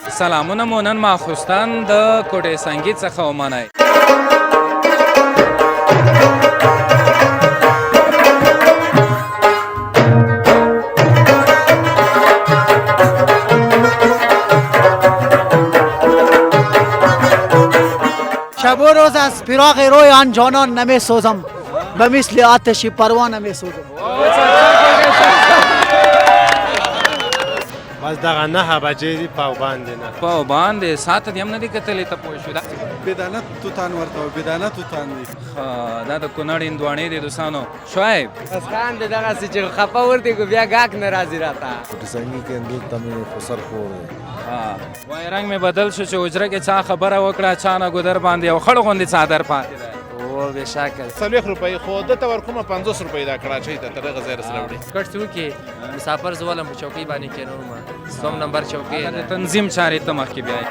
سلامونه مو نن ماخوستن د کوټې سنګي څخه ومنئ. شب و روز از فراق روی آن جانان نمی سوزم، به مثل آتشی پروانه می سوزم. بس دغه 9 بجې دي پاوباندې نه پاوباندې ساعته دې هم نه دي کتلې ته پوه شو. بدانه توتان ورته وایي، بدانه توتان دي. دا د کونړ هندواڼې دي دوستانو. شعیب بس خان دې دغسې چې خفه ورته کو بیا ګاک نه راځي راته. کوټې سنګي کې دلته مې په سر خور دی. وایي رنګ مې بدل شو چې حجره کې چا خبره وکړه چا نه ګودر باندې یو خړ غوندې څادر پاتې دی. او بېشکه 40 روپۍ خو دته ورکومه 50 روپۍ دا کراچۍ ته تر هغه ځای رسره وړي. کټ څه وکړي مسافر زه ولم په چوکۍ باندې کېنوم سوم نمبر چوکۍ د تنظیم چارې ته مخکې بیایي.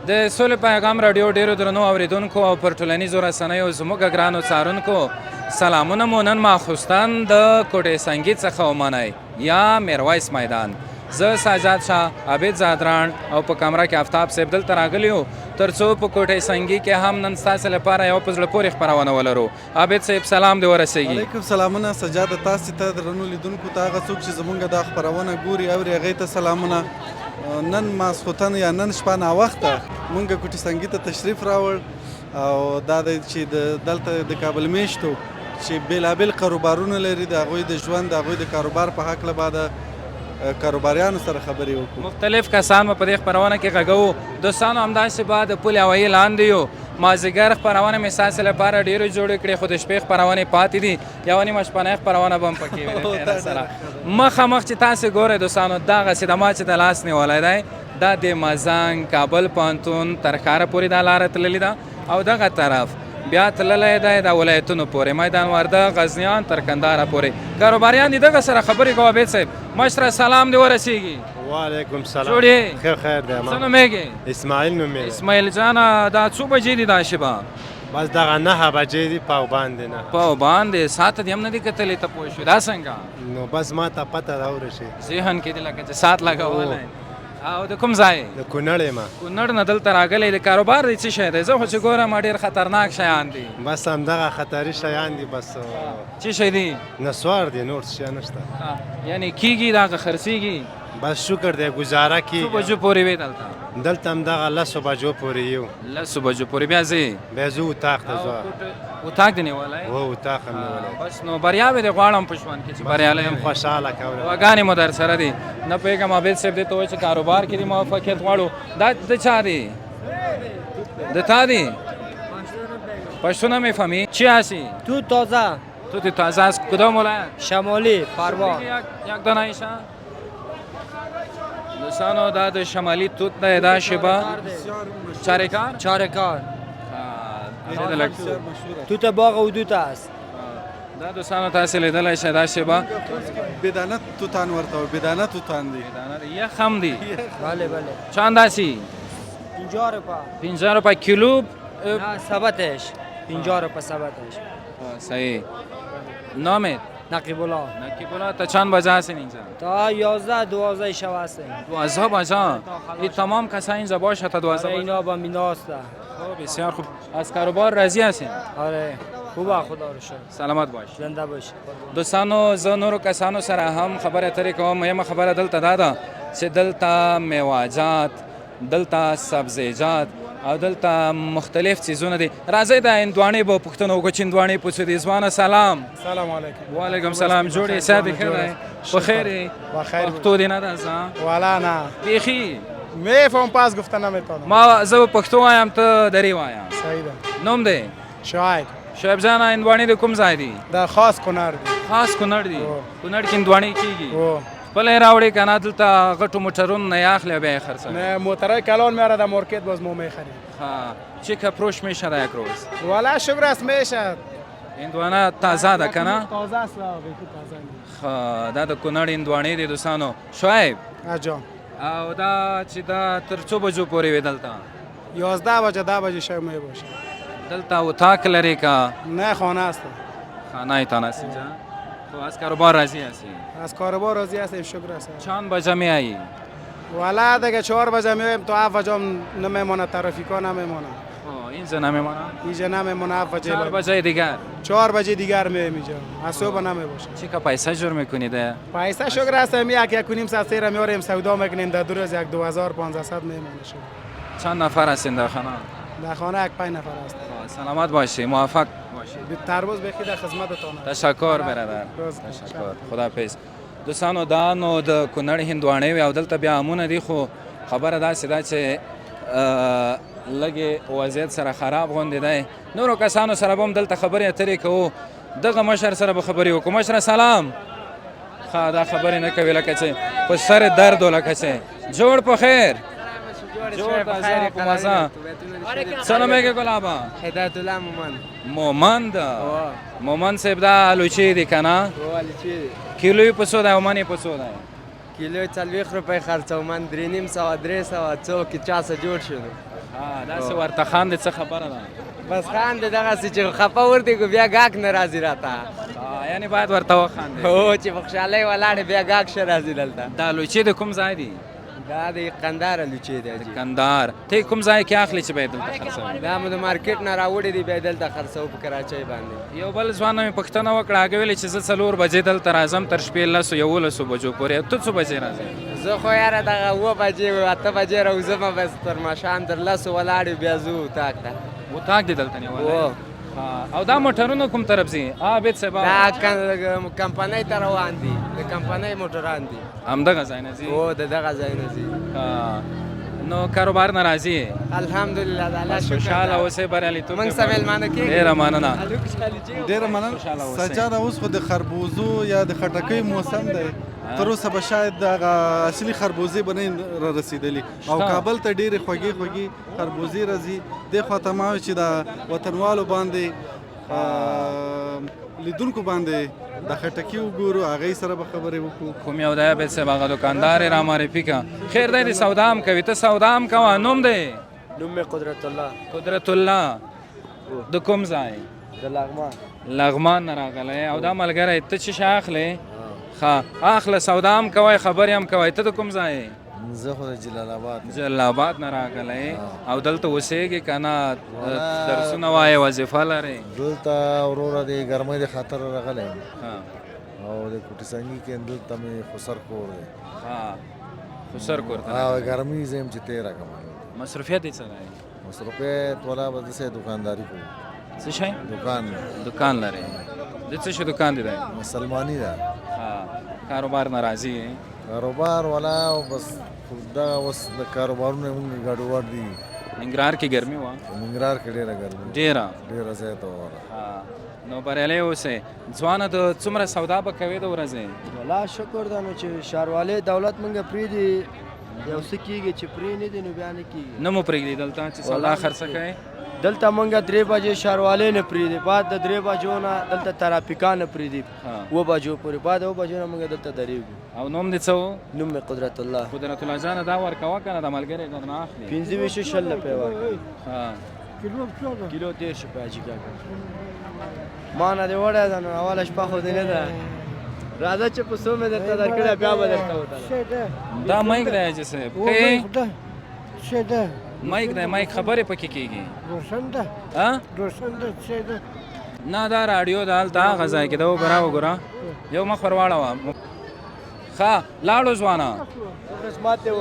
د سولې پیغام راډیو ډیرو درنو اوریدونکو او پر ټولنیزو رسنیو زموږ ګرانو څارونکو سلامونه مو نن ماخوستن د کوټې سنګي څخه ومنئ یا میرویس میدان. زه ساجاد شاه عابد زادران او په کمره کې آفتاب صاحب دلته راغلي یو تر څو په کوټې سنګي کې هم نن ستاسو لپاره یو په زړه پورې خپرونه ولرو. عابد صاحب سلام دې ورسیږي. علیکم سلامونه سجاده تاسو ته درنو لیدونکو ته هغه څوک چې زمونږ دا خپرونه ګوري اوري هغې ته سلامونه. نن ماسخوتن یا نن شپه ناوخته مونږ کوټې سنګي ته تشریف راوړ او دا دی چې دلته د کابل میشتو چې بېلابېل کاروبارونه لري د هغوی د ژوند د هغوی د کاروبار په هکله به د کاروباریانو سره خبرې وکړو. مختلف کسان په دې خپرونه کې غږو. دوستانو همداسې به د پل هوایي لاندې یو مازدیګر خپرونه مې ستاسو لپاره ډېرې جوړې کړې خو د شپې خپرونې پاتې دي. یوه نیمه شپنۍ خپرونه به هم پکې وي د خیره سره. مخامخ چې تاسې ګورئ دوستانو دغسې د ما چې د لاس نیولی دی دا د مزنګ کابل پوهنتون تر ښاره پورې دا لاره تللې ده او دغه طرف بیا تللی دی د ولایتونو پورې میدان ورده غزنیان تر کندهاره پورې. کاروباریان دي دغه سره خبرې کوه. عابد صاحب مشره سلام دې ورسیږي. وعلیکم سلام. جوړ یې؟ خیر دی. څه نومېږي؟ اسماعیل نومېږي. اسماعیل جانه دا څو بجې دي دا شبه؟ بس دغه 9 بجې دي پاوباندې نه پاوباندې ساعته دې هم نه دي کتلې ته پوه شو. دا څنګه؟ نو بس ما ته پته راورسېد. ذهن کې دې لکه چې ساعت لګولی. او د کوم ځای؟ د کونړ یم. کونړ نه دلته راغلی د کاروبار دی څه شی دی؟ زه خو چې ګورم ډېر خطرناک شیان دي. بس همدغه خطري شیان دي. بس څه شی دي؟ نسوار دی نور څه نشته. یعنې کېږي دغه خرڅېږي؟ بس شکر دی ګزاره کېږي. څو بجو پورې وې دلته؟ دلته همدغه 10 بجو پورې یو. 10 بجو پورې بیا ځې؟ بیا زه اتاق ته ځم. اتاق دې نیولی؟ هو اتاق هم نیولی. بس نو بریاوې دې غواړم په ژوند کې چې بریالی یم خوشحاله کوله. دعاګانې مو در سره دي. نه پوهېږم عابد صاحب دې ته وایي چې کاروبار کې دې موفقیت غواړو. دا د چا دی؟ د تا دی؟ پشتو نمیفهمی؟ چی هستی؟ تو تازه تو تازه از کدام ولایت؟ شمالی پروان. یک دانه ایشا؟ دوستانو دا د شمالی توت دی. دا شبه چارکار؟ چارکار توت باغ و دوت است. دا دوستانو تاسې لیدلی شئ دا شبه بدانه توتان ورته وایي، بدانه توتان دي. یخ هم دی؟ بله بله. چند هستی؟ 50 روپه. 50 روپه کیلو؟ نه ثبتش 50 روپه ثبتش. صحیح. نامت؟ نقیب الله. نقیب الله تا چند بجه هستین اینجا؟ تا 11 12 شب هستیم. 12 بجه؟ این تمام کسا اینجا باشه تا 12 بجه؟ اینا با مینا هستن. بسیار خوب. از کاروبار راضی هستین؟ آره خوبه خدا رو شکر. سلامت باش. زنده باش. دوستانو زه نورو کسانو سره هم خبرې اترې کوم. مهمه خبره دلته دا ده چې دلته میوه‌جات، دلته سبزیجات او دلته مختلف چیزونه دي. راځئ د هندواڼې به پوښتنه وکړو چې هندواڼې پوڅو دي. ځوانه سلام. سلام علیکم. وعلیکم سلام. جوړ یې؟ صحت ښه دی؟ په خیر یې؟ پښتو دې نه ده ځه؟ والا نه بیخي میفهم پس گفتن نمیتونم. ما زه به پښتو وایم ته دري وایم. صحیح ده. نوم دی؟ شعیب. شعیب جان هندواڼې د کوم ځای دي؟ د خاص کونړ دي. خاص کونړ دي؟ کونړ کې هندواڼې کېږي؟ خپل یې راوړې که نه دلته غټو موټرونو نه یې اخلي او بیا یې خرڅوي؟ نه موترهای کلان میاره در مارکت باز ما میخریم. چه کپروش میشه در یک روز؟ والا شکر است میشه. هندوانه تازه ده که نه تازه است بیخي تازه ښه دا د کونړ هندواڼې دي دوستانو شعیب جان او دا چې دا تر څو بجو پورې وي دلته 11 بجه 10 بجه شب می باشه دلته اتاق لري که نه خانه است خانه تان هستی جا خب از کاروبار راضی هستی از کاروبار راضی هستیم شکر است چند بجه می آیی والا دیگه 4 بجه میایم تو 7 بجه نمیمونه ترافیکا نمیمونه اینجا نمیمانه اینجا نمیمونه 7 بجه 4 بجه دیگر 4 بجه دیگر میایم اینجا از صبح نمیباشه چی که پیسه جور میکنید پیسه شکر است یک نیم ساعت سیر میاریم سودا میکنیم در 2 روز 2500 میمونه شکر چند نفر هستین در خانه در خانه یک 5 نفر است سلامت باشی موفق باشی ترمز بخی در خدمتتان تشکر برادر تشکر خداحافظ دوستانو دا نو د کونړ هندواڼې وي او دلته بیا امونه دي خو خبره داسې ده چې لږې وضعیت سره خراب غوندې دی نورو کسانو سره به هم دلته خبرې اترې کوو دغه مشر سره به خبرې وکړو مشره سلام ښه دا خبرې نه کوي لکه چې په سر درد و لکه چې جوړ په خیر جوړ تازه په مزه څه نومېږي ګلابه هدایت الله مومند مومند صاحب دا الوچې دي که نه کیلو یې په څو دی او من یې په څو دی کیلو 40 روپۍ خرڅومن 350 300 څو کې چا سره جوړ شنو داسې ورته خاندې څه خبره ده بس خان دې دغسې چې خفه ورته کو بیا ګاک نه راځي راته یعنې باید ورته وخاندې هو چې په خوشحالۍ ولاړې بیا ګاک شه راځي دلته دا الوچې د کوم ځای دي دا د قندار الوچې دی حاجي کندهار ته کوم ځای کې اخلي چې باید دلته خرڅوي دا مو د مارکیټ نه راوړي دي بیا دلته خرڅوو په کراچۍ باندې یو بل ځوان مې پوښتنه وکړه هغه ویلې چې زه 4 بجې دلته راځم تر شپې 11 بجو پورې ته څو بجې راځې زه خو یاره دغه 7 بجې 8 بجې راوځم بس تر ماښام تر 10 ولاړې بیا ځو اتاق ته اتاق دې دلته نیولی او دا موټرونه کوم طرف ځي عابد صاحب دا کمپنۍ ته روان دي د کمپنۍ موټران دي همدغه ځای نه ځي هو د دغه ځای نه ځي نو کاروبار نه راځي الحمدلله د الله شکر خوشحاله اوسئ بریالیتوب موږ سره میلمانه کېږي ډېره مننه ډېره مننه سجاده اوس خو د خربوزو یا د خټکۍ موسم دی تر اوسه به شاید دغه اصلي خربوزې به نه را رسېدلي او کابل ته ډېرې خوږې خوږې خربوزې راځي دې خواته ما وایي چې د وطنوالو باندې لیدونکو باندې د خټکي وګورو هغې سره به خبرې وکړو کوم یو دی عابد صاحب هغه دوکاندار یې را معرفي که خیر دی د سودا هم کوي ته سودا هم کوه نوم دی نوم مې قدرت الله قدرت الله د کوم ځای د لغمان لغمان نه راغلی او دا ملګری ته چې شی اخلې ښه اخله سودا هم کوئ خبرې هم کوئ ته د کوم ځای زه خو د جلال آباد جلال آباد نه راغلی او دلته اوسېږي که نه درسونه وایې وظیفه لرې دلته وروره د ګرمۍ د خاطر راغلی یم او د کوټي سنګي کې دلته مې خسر کور دی خسر کور ته او ګرمۍ زه یم چې تېره کړم مصروفیت یې څه دی مصروفیت والا به داسې دوکانداري کوو څه شی دکان لري د څه شي دکان دی مسلماني ده کاروبار ناراضي کاروبار والا بس دا اوس د کاروبارونه موږ ګډوډ دي ننګرهار کې ګرمي وه ننګرهار کې ډېره ګرمي ډېره زیاته وه نو بریالی اوسئ ځوانه د څومره سودا به کوې د ورځې والله شکر ده نو چې ښاروالۍ دولت موږ پرېږدي یو څه کېږي چې پرې نه دي نو بیا نه کېږي نه مو پرېږدي دلته چې سودا خرڅه کوئ دلته موږ 3 بجې ښاروالۍ نه پرېږدي بعد د 3 بجو نه دلته ترافیکان نه پرېږدي 7 بجو پورې بعد 7 بجو نه موږ دلته درېږو او نوم دې څه و نوم مې قدرت الله قدرت الله جانه دا ورکوه که نه د ملګري درنه اخلي 15 شل روپۍ ورکوي کیلو 13 روپۍ حاجي کاکا ما نه دې وړی ده نو اوله شپه خو دې نه ده راځه چې په څو مې درته درکړی بیا به درته وتله دا مایک دی حاجي صاحب مایک دی مایک خبرې پکې کېږي نه دا راډیو ده هلته هغه ځای کې ده وګوره وګوره یو مخ ور واړوه ښه لاړو ځوانه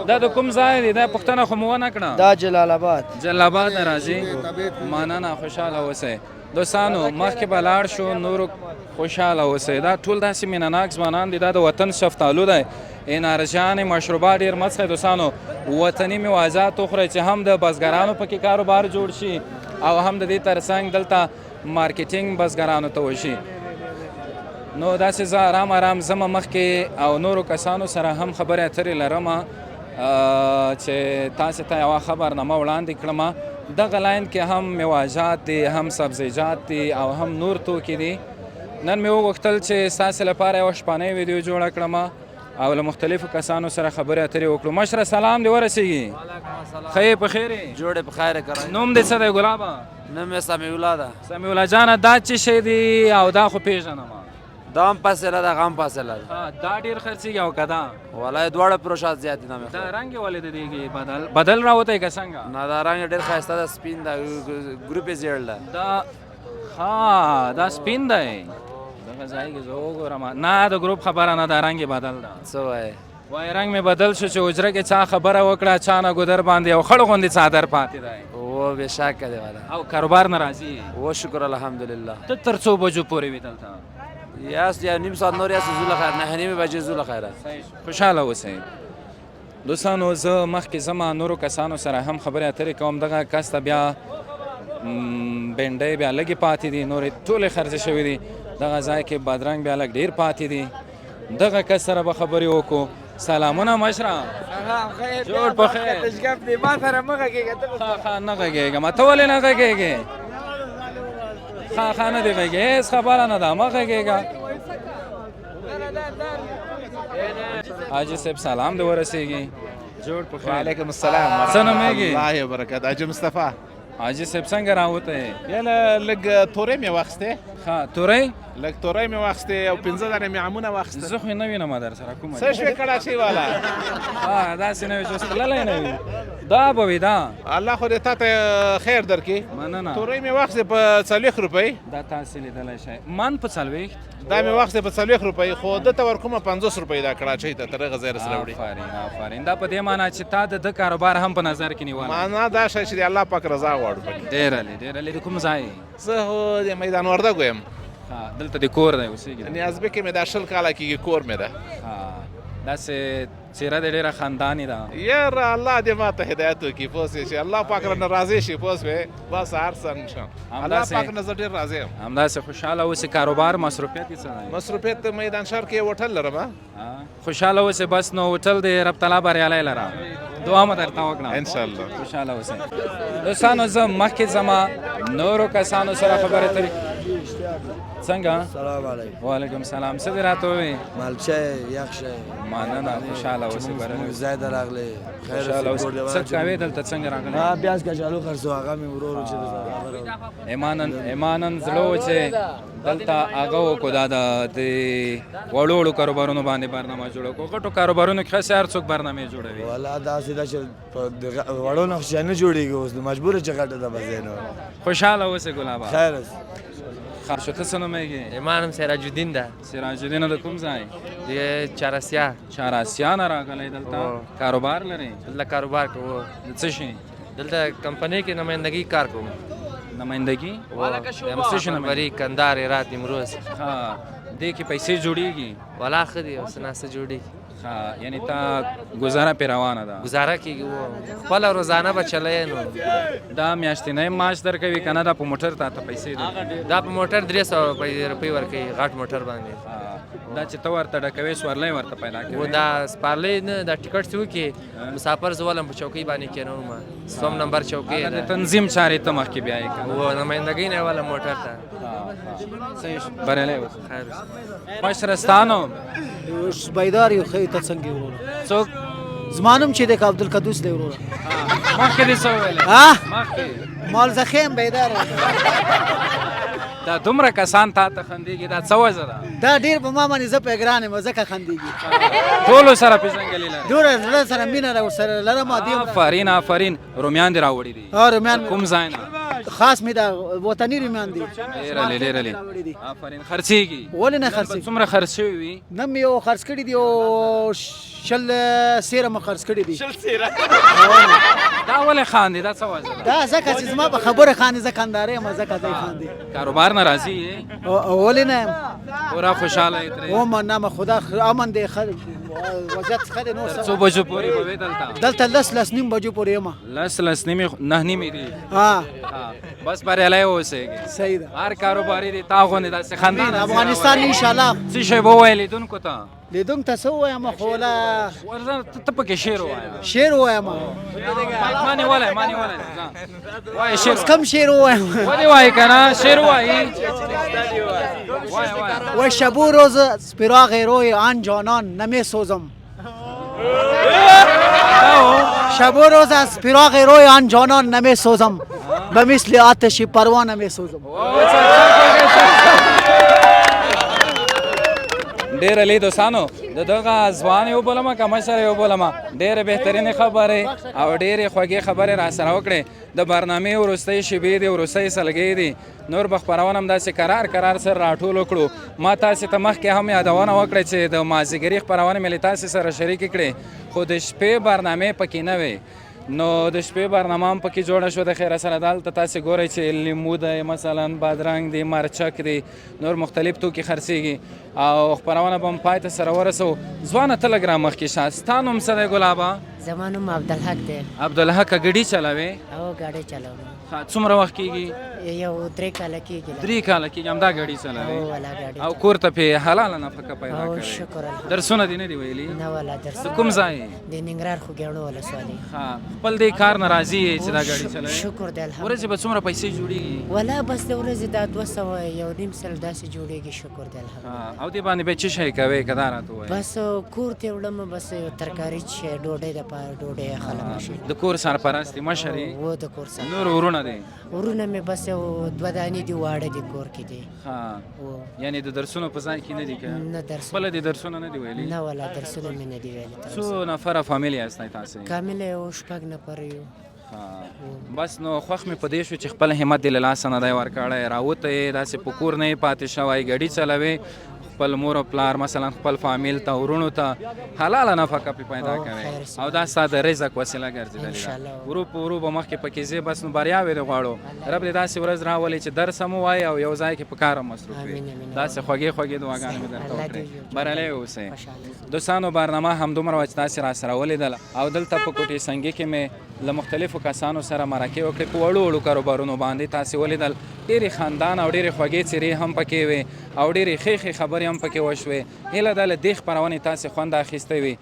دا د کوم ځای دی دا پوښتنه خو مو ونه کړه دا جلال آباد نه راځي مننه خوشحاله اوسئ دوستانو مخکې به لاړ شو نورو خوشحاله اوسئ دا ټول داسې مینهناک ځوانان دي دا د وطن شفتالو دی انرژیانې مشروبات ډېر مه څښئ دوستانو وطني موازات وخورئ چې هم د بزګرانو پکې کاروبار جوړ شي او هم د دې ترڅنګ دلته مارکیټینګ بزګرانو ته وشي نو داسې زه ارام ارام ځمه مخکې او نورو کسانو سره هم خبرې اترې لرم چې تاسې ته یوه خبرنامه وړاندې کړم دغه لاین کې هم میوه‌جات دي، هم سبزیجات دي او هم نور توکي دي. نن مې وغوښتل چې ستاسې لپاره یوه شپانۍ ویډیو جوړه کړم او له مختلفو کسانو سره خبرې اترې وکړو. مشره سلام دې ورسېږي. ښه یې په خیر یې؟ جوړې په خیر کرای. نوم دې څه دی ګلابه؟ نوم یې سمیع الله ده. سمیع الله جانه دا څه شی دی او دا خو پېژنم. دا هم فاصله ده، هغه هم فاصله ده. دا ډېر خرڅېږي او که دا؟ والله دواړه پروشات زیات دي. دا رنګ یې ولې د دې بدل راوتی که څنګه؟ نه دا رنګ ډېر ښایسته ده، سپین ده، ګروپ یې زیړ ده. دا ها دا سپین دی. دغه ځای کې زه وګورم. نه د ګروپ خبره نه، دا رنګ یې بدل ده. څه وایې؟ وایي رنګ مې بدل شو چې حجره کې چا خبره وکړه چا نه ګودر باندې یو خړ غوندې څادر پاتې دی. او بېشکه دی والا. او کاروبار نه راځي؟ و شکر الحمدلله. ته تر څو بجو پورې وې دلته؟ یاست یا نیم ساعت نور یاست زو له خیر، 9:30 بجې زو له خیره. خوشحاله اوسئ. دوستانو زه مخکې ځم نورو کسانو سره هم خبرې اترې کوم. دغه کس ته بیا بینډۍ بیا لږې پاتې دي، نورې ټولې خرڅې شوي دي. دغه ځای کې بادرنګ بیا لږ ډېر پاتې دي. دغه کس سره به خبرې وکړو. سلامونه مشره. جوړ په خیر. ما سره مه غږېږه. ښه نه غږېږم. ته ولې نه غږېږې؟ ښه نه دې غږې، هېڅ خبره نه ده، مه غږېږه. حاجي صاحب سلام دې ورسېږي. جوړ په خیر. وعلیکم السلام. څه نومېږي؟ الله وبرکاته. حاجي مصطفی. حاجي صاحب څنګه راوتی یې؟ یاله لږ تورې مې واخیستې. ښه تورۍ؟ لږ تورې مې واخیستې او 15 دانې مې عمونه واخیستې. زه خو یې نه وینم در سره کومه. څه شوې کړاچۍ والا؟ داسې نه وي چې اوس تللی نه وي. دا به وي دا. الله خو دې تا ته خیر درکړي. مننه. تورې مې واخیستې په 40 روپۍ. دا تاسې لیدلی شئ. من په 40؟ دا مې واخیستې په 40 روپۍ، خو ده ته ورکومه 50 روپۍ دا کړاچۍ ته تر هغه ځای راسره وړي. آفرین. دا په دې معنا چې تا د ده کاروبار هم په نظر کې نیولی. معنا دا شی چې د الله پاک رضا غواړو پکې. ډېره لرې. د کوم ځای؟ زه خو د میدان وردګو یم. دلته د کور دی اوسېږي؟ نیازبې کې مې دا 20 کاله کېږي کور مې ده. داسې څېره دې ډېره خندانې ده. یاره الله دې ما ته هدایت وکړي پوه شوې چې الله پاک رانه راضي شي پوه شوې. بس هر څه انشاء الله پاک نه زه ډېر راضي یم. همداسې خوشحاله اوسې. کاروبار مصروفیت یې څه دی؟ مصروفیت میدان ښار کې هوټل لرم. خوشحاله اوسې. بس نو هوټل دې رب تعالی بریالی لره. دعا مې درته وکړه. انشاءالله. خوشحاله اوسئ. دوستانو زه مخکې ځم نورو کسانو سره خبرې اترې. څنګه؟ سلام علیکم. وعلیکم سلام. څه دې راته ووایې؟ مالچی یخ شی. مننه. خوشحاله اوسئ. موږ ځای ته راغلی. خوشحاله اوسئ. څه کوې دلته؟ څنګه راغلی؟ ما پیاز کچالو خرڅو. هغه مې ورور چې خبره ایمانن زړه و چې دلته هغه وکړو دا د وړو کاروبارونو باندې برنامه جوړه کړو. غټو کاروبارونو کې خاص هر څوک برنامې جوړوي. والله داسې ده چې وړو نقشه نه جوړېږي. اوس مجبوره چې غټه ده بس نو. خوشحاله اوسئ ګلابه. خیر. شو ته څه نومېږي؟ ایمانم سراج الدین ده. سراج الدین د کوم ځای؟ د چهارسیا. چهارسیا نه راغلی دلته؟ کاروبار لري؟ دلته کاروبار کوو. د څه شي؟ دلته کمپنۍ کې نمایندګي کار کوم. نمایندګي؟ څه شي نمایندګي؟ کندهار، هرات، نیمروز. ها دې کې پیسې جوړېږي؟ والا ښه دي اوس ناسته جوړېږي. ها یعنی تا گزاره پې روانه ده؟ گزاره کېږي. خپله روزانه به چلی نو. دا میاشتنی معاش درکوي که نه دا په موټر تا ته پیسې درکوي؟ دا په موټر 300 روپۍ ورکوي غټ موټر باندې. دا چې ته ورته ډکوې سورلی ورته پیدا کوي؟ و دا سپارلی نه دا ټیکټ چې وکړي مسافر زه ولم په چوکۍ باندې کېنوم. 100 نمبر چوکۍ د تنظیم چارې ته مخکې بیایې که و نمایندګۍ نه ولم موټر ته. صحیح بریالی اوسه. خیر. مشره ستا نوم؟ بیدار یو ښه. ته څنګه یې وروره؟ څوک؟ زما نوم چې دی که عبدالقدوس دی وروره. مخکې دې څه وویلې؟ مخکې مالزخه یم بیدار. دا دومره کسان تا ته خندېږي دا څه وجه ده؟ دا ډېر په ما باندې زه پې ګران یم ځکه خندېږي. ټولو سره پېژنګلي لري؟ دومره زړه سره مینه ورسره لرم. آفرین. رومیان دې راوړي دي؟ رومیان کوم ځای نه؟ خاص مې دا وطني رومیان دي. ډېرې. آفرین. خرڅېږي؟ ولې نه خرڅېږي؟ څومره خرڅ شوي وي؟ نه مې یو خرڅ کړي دي او 20 سیره مې خرڅ کړي دي. 20 سیره؟ دا ولې خاندې؟ دا څه وجه ده؟ دا ځکه چې زما په خبره خاندي. زه کندهاری یم ځکه دی خاندي. کاروبار نه راضي یې؟ ولې نه یم؟ پورا خوشحاله یې ترې؟ او مننه خدا امن دی. وضعیت ښه دی نو تر څو بجو پورې به وې دلته دلته لس نیم بجو پورې یم لس نیمې نه نیمې دي ها بس بریالی اوسېږي صحیح ده هر کاروباري دی تا غوندې داسې خندان افغانستان انشاءالله څه شی به ووایې لیدونکو ته لیدونکو ته څه ووایم خو ولا ورځه ته پکې شعر ووایه شعر ووایم ما نیولی ځه وایه شعر کم شعر ووایم ولې وایې که نه شعر ووایي وایه و شب و روز فراق روی آن جانان نمی سوزم شب و روز از فراق روی آن جانان نمی سوزم به مثل آتش پروانه می سوزم ډېر علی دوستانو د دغه ځوان یې وبولمه که مشر یې وبولمه ډېرې بهترینې خبرې او ډېرې خوږې خبرې را سره وکړې د برنامې وروستۍ شیبې دي وروستۍ سلګۍ دي نور به خپرونه هم داسې کرار سره راټول وکړو ما تاسې ته مخکې هم یادونه وکړه چې د مازدیګري خپرونې مې له تاسې سره شریکې کړې خو د شپې برنامې پکې نه وې نو د شپې برنامه هم پکې جوړه شوه د خیره سره دلته تاسې ګورئ چې لیمو دی مثلا بادرنګ دی مرچک دی نور مختلف توکي خرڅېږي او خپرونه به هم پای ته سره ورسو ځوانه ته لږ را مخکې شه ستا نوم څه دی ګلابه زما نوم عبدالحق دی عبدالحقه ګډي چلوې او ګاډی چلاوم څومره وخت کېږي یو 3 کاله کېږي 3 کاله کېږي همدا ګاډي او چلوې والا ګاډی او کور ته پې حلاله نفقه پیدا او کوې شکر الحمد درسونه دې نه دي ویلي نه والا درس د کوم ځای د ننګرهار خوږیاڼو ولسوالۍ خپل دې کار نه راضي یې چې دا ګاډي چلوې شکر دی الحمد ورځې به څومره پیسې جوړېږي ولا بس د ورځې دا 200 یو نیم سل داسې جوړېږي شکر دی الحمد او دې باندې به څه شی کوې که دا راته ووایې بس کور ته وړم بس یو ترکاري چې ډوډۍ دپاره ډوډۍ اخلم شي د کور سرپرست مشر یې و د کور سره نور ورونه دی ورونه مې بس یو 2 دانې دي واړه دي کور کې دي یعنی د درسونو په ځای کې نه دي که نه درس خپله دې درسونه نه دي ویلي نه والا درسونه مې نه دي ویلي څو نفره فامیل یاستئ تاسې کامل یو شپږ نفر یو بس نو خوښ مې په دې شو چې خپل همت دې له لاسه نه دی ورکړی راوته یې داسې په کور نه یې پاتې شوی ګاډي چلوې خپل مور او پلار مثلا خپل فامیل ته ورونو ته حلاله نفقه پې پیدا کوي او دا ستا د رزق وسیله ګرځېدلې ده ورو په ورو به مخکې پکې ځې بس نو بریاوې دې غواړو رب دې داسې ورځ راولي چې درس هم ووایې او یو ځای کې په کار هم مصروف وي داسې خوږې دعاګانې مې درته وکړې بریالی اوسئ دوستانو برنامه همدومره وه چې تاسې را سره ولیدله او دلته په کوټې سنګي کې مې له مختلفو کسانو سره مرکې وکړې په وړو کاروبارونو باندې تاسې ولیدل ډېرې خندان او ډېرې خوږې څیرې هم پکې وې او ډېرې ښې خبرې هم پکې وشوې هیله ده له دې خپرونې تاسې خوند اخیستی وي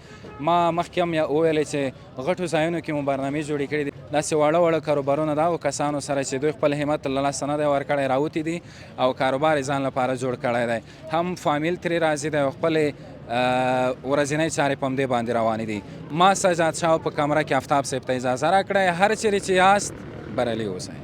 ما مخکې هم وویلې چې غټو ځایونو کې مو برنامې جوړې کړي دي داسې واړه کاروبارونه دا و کسانو سره چې دوی خپل همت له لاسه نه دی ورکړی راوتي دي او کاروبار یې ځان لپاره جوړ کړی دی هم فامیل ترې راضي دی او خپلې ورځنۍ چارې په همدې باندې روانې دي ما سجاد شاه په کمره کې آفتاب صاحب ته اجازه راکړی هر چیرې چې یاست بریالي اوسئ